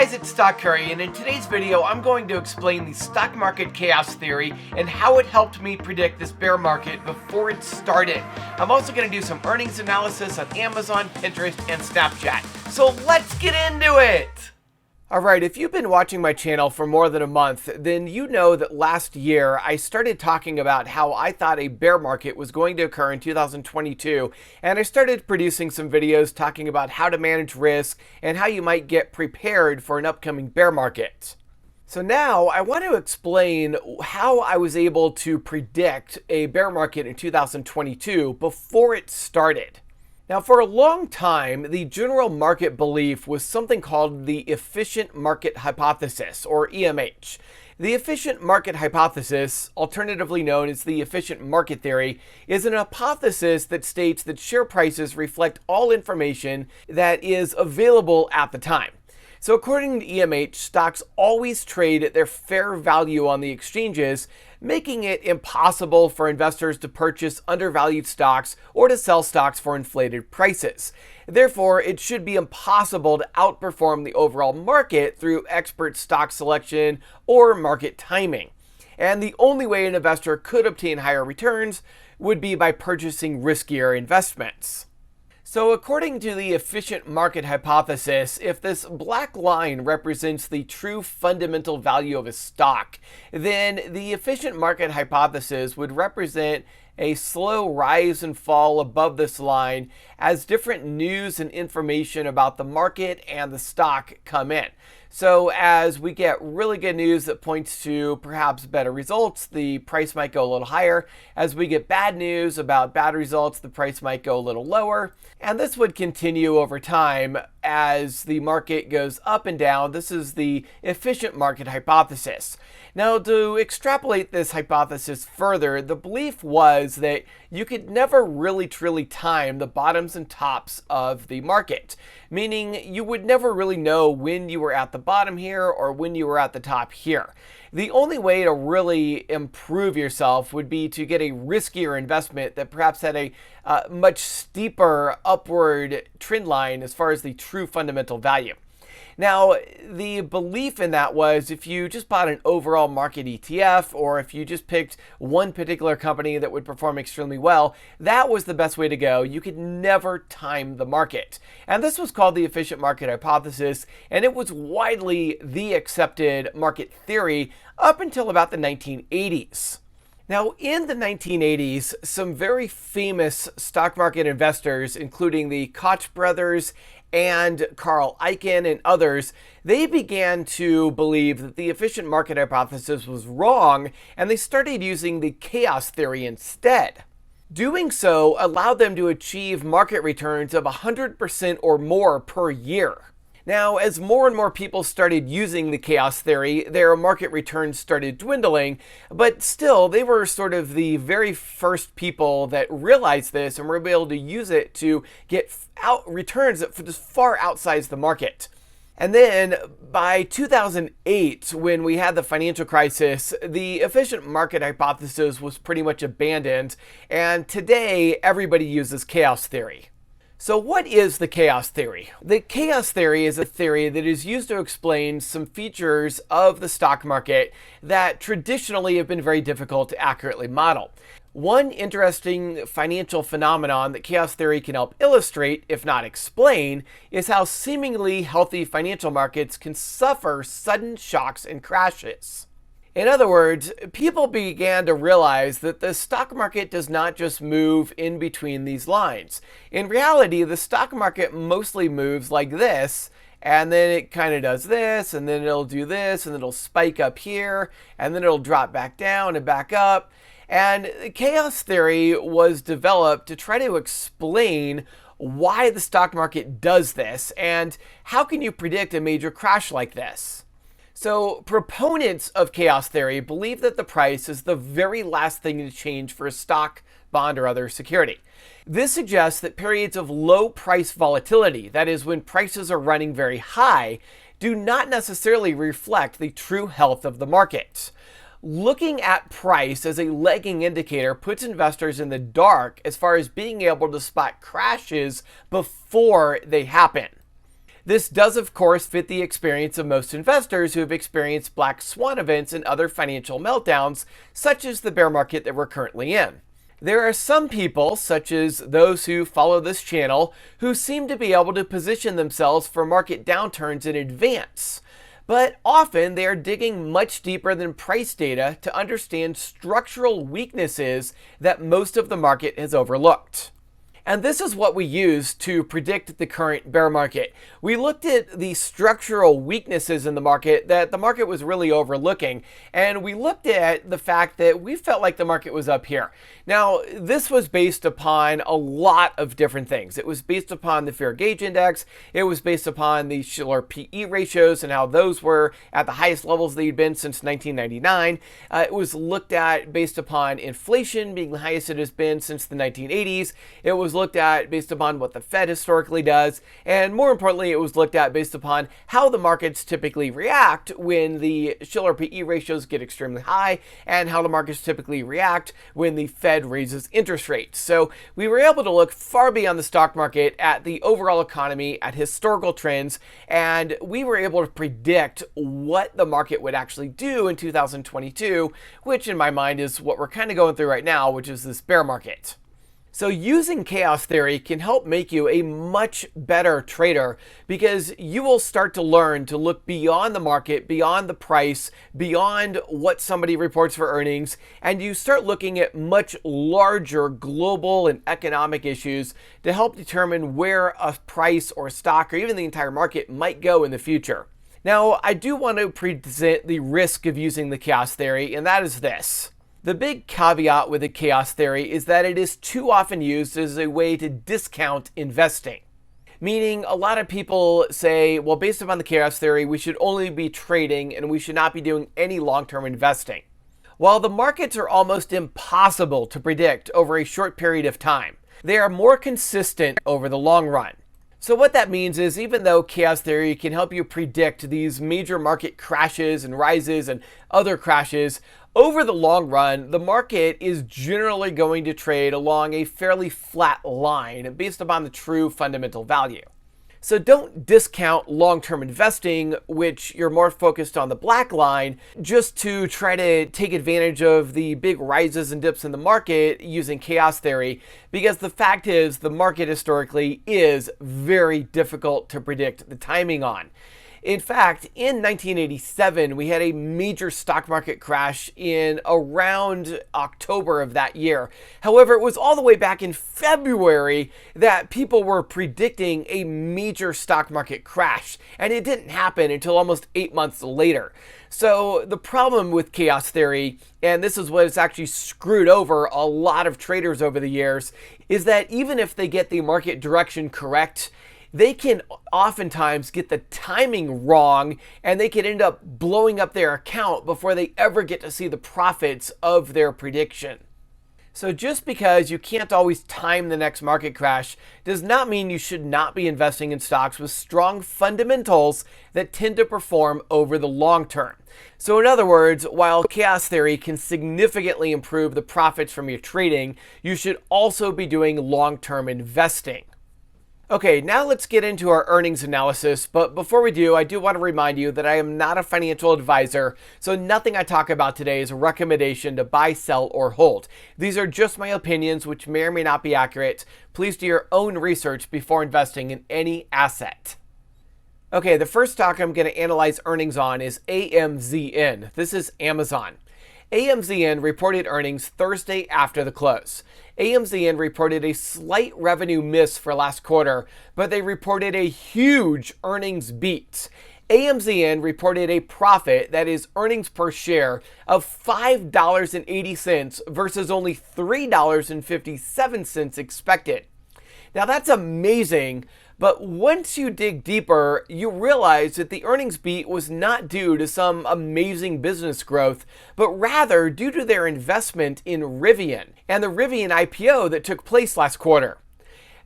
guys, it's Stock Curry, and in today's video I'm going to explain the stock market chaos theory and how it helped me predict this bear market before it started. I'm also going to do some earnings analysis on Amazon, Pinterest, and Snapchat. So let's get into it! Alright, if you've been watching my channel for more than a month, then you know that last year I started talking about how I thought a bear market was going to occur in 2022, and I started producing some videos talking about how to manage risk and how you might get prepared for an upcoming bear market. So now I want to explain how I was able to predict a bear market in 2022 before it started. Now, for a long time, the general market belief was something called the efficient market hypothesis, or EMH. The efficient market hypothesis, alternatively known as the efficient market theory, is an hypothesis that states that share prices reflect all information that is available at the time. So according to EMH, stocks always trade at their fair value on the exchanges, making it impossible for investors to purchase undervalued stocks or to sell stocks for inflated prices. Therefore, it should be impossible to outperform the overall market through expert stock selection or market timing. And the only way an investor could obtain higher returns would be by purchasing riskier investments. So according to the efficient market hypothesis, if this black line represents the true fundamental value of a stock, then the efficient market hypothesis would represent a slow rise and fall above this line as different news and information about the market and the stock come in. So as we get really good news that points to perhaps better results, the price might go a little higher. As we get bad news about bad results, the price might go a little lower. And this would continue over time as the market goes up and down. This is the efficient market hypothesis. Now, to extrapolate this hypothesis further, the belief was that you could never really truly time the bottoms and tops of the market, meaning you would never really know when you were at the bottom here or when you were at the top here. The only way to really improve yourself would be to get a riskier investment that perhaps had a much steeper upward trend line as far as the true fundamental value. Now, the belief in that was if you just bought an overall market ETF or if you just picked one particular company that would perform extremely well, that was the best way to go. You could never time the market. And this was called the efficient market hypothesis, and it was widely the accepted market theory up until about the 1980s. Now, in the 1980s, some very famous stock market investors, including the Koch brothers and Carl Icahn and others, they began to believe that the efficient market hypothesis was wrong, and they started using the chaos theory instead. Doing so allowed them to achieve market returns of 100% or more per year. Now, as more and more people started using the chaos theory, their market returns started dwindling, but still, they were sort of the very first people that realized this and were able to use it to get returns that far outsized the market. And then by 2008, when we had the financial crisis, the efficient market hypothesis was pretty much abandoned, and today everybody uses chaos theory. So what is the chaos theory? The chaos theory is a theory that is used to explain some features of the stock market that traditionally have been very difficult to accurately model. One interesting financial phenomenon that chaos theory can help illustrate, if not explain, is how seemingly healthy financial markets can suffer sudden shocks and crashes. In other words, people began to realize that the stock market does not just move in between these lines. In reality, the stock market mostly moves like this, and then it kind of does this, and then it'll do this, and it'll spike up here, and then it'll drop back down and back up. And chaos theory was developed to try to explain why the stock market does this, and how can you predict a major crash like this. So proponents of chaos theory believe that the price is the very last thing to change for a stock, bond, or other security. This suggests that periods of low price volatility, that is when prices are running very high, do not necessarily reflect the true health of the market. Looking at price as a lagging indicator puts investors in the dark as far as being able to spot crashes before they happen. This does, of course, fit the experience of most investors who have experienced black swan events and other financial meltdowns, such as the bear market that we're currently in. There are some people, such as those who follow this channel, who seem to be able to position themselves for market downturns in advance. But often they are digging much deeper than price data to understand structural weaknesses that most of the market has overlooked. And this is what we use to predict the current bear market. We looked at the structural weaknesses in the market that the market was really overlooking, and we looked at the fact that we felt like the market was up here. Now, this was based upon a lot of different things. It was based upon the Fear Gauge Index. It was based upon the Shiller PE ratios and how those were at the highest levels they'd been since 1999. It was looked at based upon inflation being the highest it has been since the 1980s. It was looked at based upon what the Fed historically does, and more importantly, it was looked at based upon how the markets typically react when the Shiller PE ratios get extremely high, and how the markets typically react when the Fed raises interest rates. So we were able to look far beyond the stock market at the overall economy, at historical trends, and we were able to predict what the market would actually do in 2022, which in my mind is what we're kind of going through right now, which is this bear market. So using chaos theory can help make you a much better trader, because you will start to learn to look beyond the market, beyond the price, beyond what somebody reports for earnings, and you start looking at much larger global and economic issues to help determine where a price or stock or even the entire market might go in the future. Now, I do want to present the risk of using the chaos theory, and that is this. The big caveat with the chaos theory is that it is too often used as a way to discount investing. Meaning, a lot of people say, well, based upon the chaos theory, we should only be trading and we should not be doing any long-term investing. While the markets are almost impossible to predict over a short period of time, they are more consistent over the long run. So what that means is, even though chaos theory can help you predict these major market crashes and rises and other crashes, over the long run, the market is generally going to trade along a fairly flat line based upon the true fundamental value. So don't discount long-term investing, which you're more focused on the black line, just to try to take advantage of the big rises and dips in the market using chaos theory, because the fact is the market historically is very difficult to predict the timing on. In fact, in 1987, we had a major stock market crash in around October of that year. However, it was all the way back in February that people were predicting a major stock market crash, and it didn't happen until almost 8 months later. So the problem with chaos theory, and this is what has actually screwed over a lot of traders over the years, is that even if they get the market direction correct, they can oftentimes get the timing wrong, and they can end up blowing up their account before they ever get to see the profits of their prediction. So just because you can't always time the next market crash does not mean you should not be investing in stocks with strong fundamentals that tend to perform over the long term. So in other words, while chaos theory can significantly improve the profits from your trading, you should also be doing long-term investing. Okay, now let's get into our earnings analysis, but before we do, I do want to remind you that I am not a financial advisor, so nothing I talk about today is a recommendation to buy, sell, or hold. These are just my opinions, which may or may not be accurate. Please do your own research before investing in any asset. Okay, the first stock I'm going to analyze earnings on is AMZN. This is Amazon. AMZN reported earnings Thursday after the close. AMZN reported a slight revenue miss for last quarter, but they reported a huge earnings beat. AMZN reported a profit, that is earnings per share, of $5.80 versus only $3.57 expected. Now that's amazing, but once you dig deeper, you realize that the earnings beat was not due to some amazing business growth, but rather due to their investment in Rivian and the Rivian IPO that took place last quarter.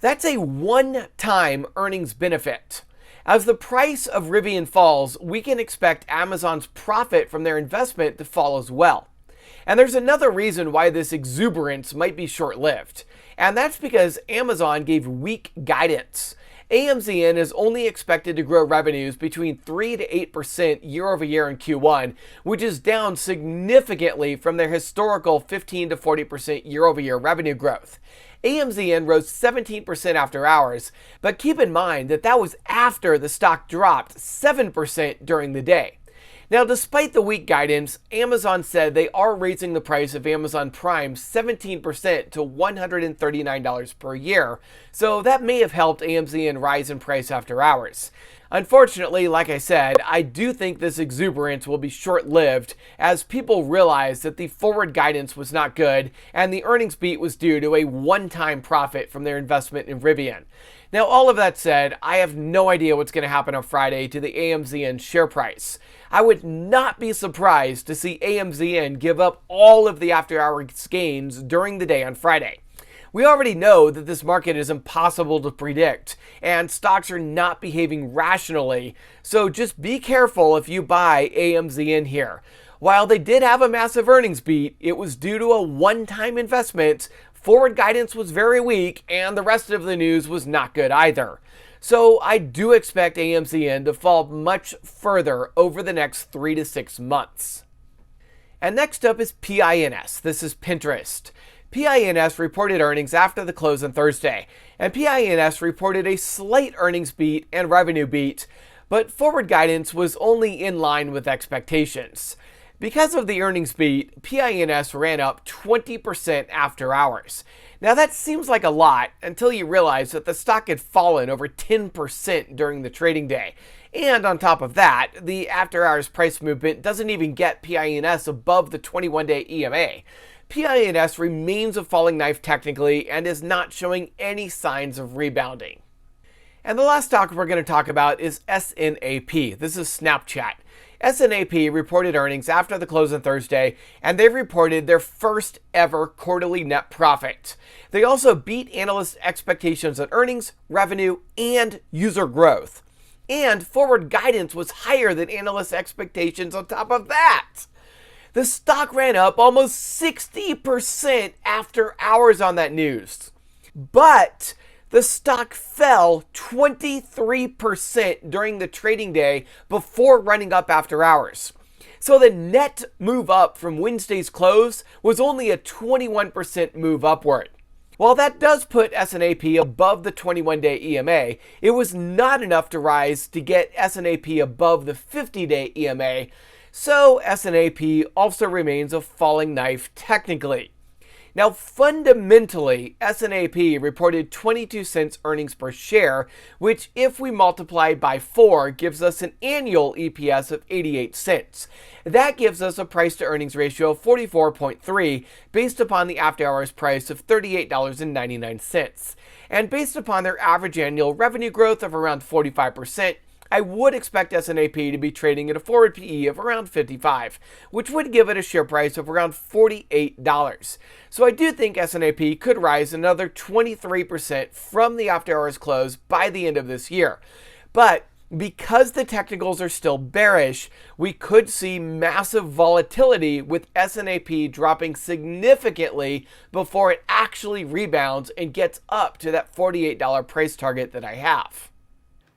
That's a one-time earnings benefit. As the price of Rivian falls, we can expect Amazon's profit from their investment to fall as well. And there's another reason why this exuberance might be short-lived, and that's because Amazon gave weak guidance. AMZN is only expected to grow revenues between 3 to 8% year over year in Q1, which is down significantly from their historical 15 to 40% year over year revenue growth. AMZN rose 17% after hours, but keep in mind that that was after the stock dropped 7% during the day. Now, despite the weak guidance, Amazon said they are raising the price of Amazon Prime 17% to $139 per year, so that may have helped AMZN rise in price after hours. Unfortunately, like I said, I do think this exuberance will be short-lived as people realize that the forward guidance was not good and the earnings beat was due to a one-time profit from their investment in Rivian. Now, all of that said, I have no idea what's going to happen on Friday to the AMZN share price. I would not be surprised to see AMZN give up all of the after-hours gains during the day on Friday. We already know that this market is impossible to predict, and stocks are not behaving rationally, so just be careful if you buy AMZN here. While they did have a massive earnings beat, it was due to a one-time investment, forward guidance was very weak, and the rest of the news was not good either. So I do expect AMZN to fall much further over the next 3 to 6 months. And next up is PINS. This is Pinterest. PINS reported earnings after the close on Thursday, and PINS reported a slight earnings beat and revenue beat, but forward guidance was only in line with expectations. Because of the earnings beat, PINS ran up 20% after hours. Now that seems like a lot until you realize that the stock had fallen over 10% during the trading day. And on top of that, the after hours price movement doesn't even get PINS above the 21-day EMA. PINS remains a falling knife technically and is not showing any signs of rebounding. And the last stock we're going to talk about is SNAP. This is Snapchat. SNAP reported earnings after the close on Thursday, and they've reported their first ever quarterly net profit. They also beat analyst expectations on earnings, revenue, and user growth. And forward guidance was higher than analyst expectations on top of that. The stock ran up almost 60% after hours on that news. But the stock fell 23% during the trading day before running up after hours. So the net move up from Wednesday's close was only a 21% move upward. While that does put SNAP above the 21-day EMA, it was not enough to rise to get SNAP above the 50-day EMA, so SNAP also remains a falling knife technically. Now, fundamentally, SNAP reported 22 cents earnings per share, which if we multiply by 4 gives us an annual EPS of 88 cents. That gives us a price to earnings ratio of 44.3 based upon the after hours price of $38.99. And based upon their average annual revenue growth of around 45%, I would expect SNAP to be trading at a forward PE of around 55, which would give it a share price of around $48. So I do think SNAP could rise another 23% from the after hours close by the end of this year. But because the technicals are still bearish, we could see massive volatility with SNAP dropping significantly before it actually rebounds and gets up to that $48 price target that I have.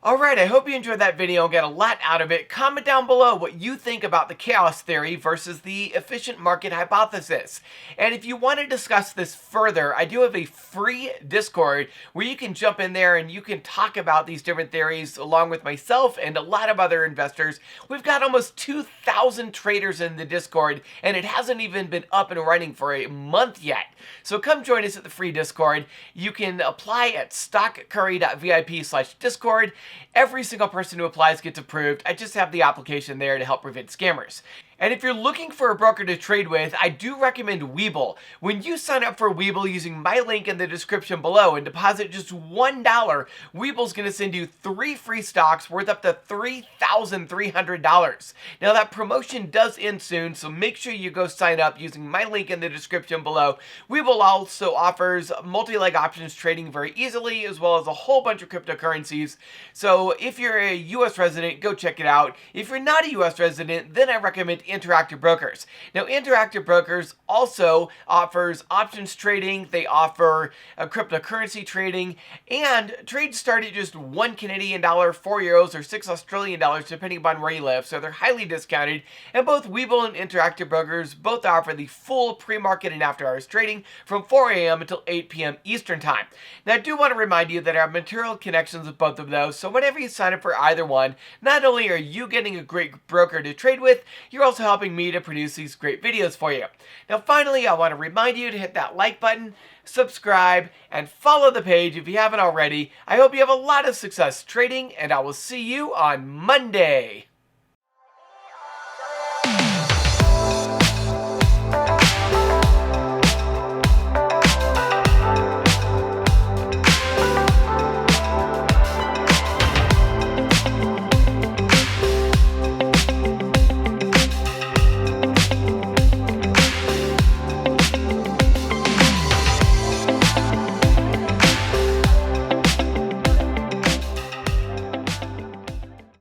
Alright, I hope you enjoyed that video and got a lot out of it. Comment down below what you think about the chaos theory versus the efficient market hypothesis. And if you want to discuss this further, I do have a free Discord where you can jump in there and you can talk about these different theories along with myself and a lot of other investors. We've got almost 2,000 traders in the Discord and it hasn't even been up and running for a month yet. So come join us at the free Discord. You can apply at stockcurry.vip/discord. Every single person who applies gets approved. I just have the application there to help prevent scammers. And if you're looking for a broker to trade with, I do recommend Webull. When you sign up for Webull using my link in the description below and deposit just $1, Webull's going to send you 3 free stocks worth up to $3,300. Now that promotion does end soon, so make sure you go sign up using my link in the description below. Webull also offers multi-leg options trading very easily, as well as a whole bunch of cryptocurrencies. So if you're a US resident, go check it out. If you're not a US resident, then I recommend Interactive Brokers. Now, Interactive Brokers also offers options trading, they offer cryptocurrency trading, and trades start at just $1 Canadian, 4 euros, or $6 Australian, depending upon where you live, so they're highly discounted. And both Webull and Interactive Brokers both offer the full pre-market and after-hours trading from 4 a.m. until 8 p.m. Eastern Time. Now, I do want to remind you that I have material connections with both of those, so whenever you sign up for either one, not only are you getting a great broker to trade with, you're also helping me to produce these great videos for you. Now, finally, I want to remind you to hit that like button, subscribe, and follow the page if you haven't already. I hope you have a lot of success trading, and I will see you on Monday.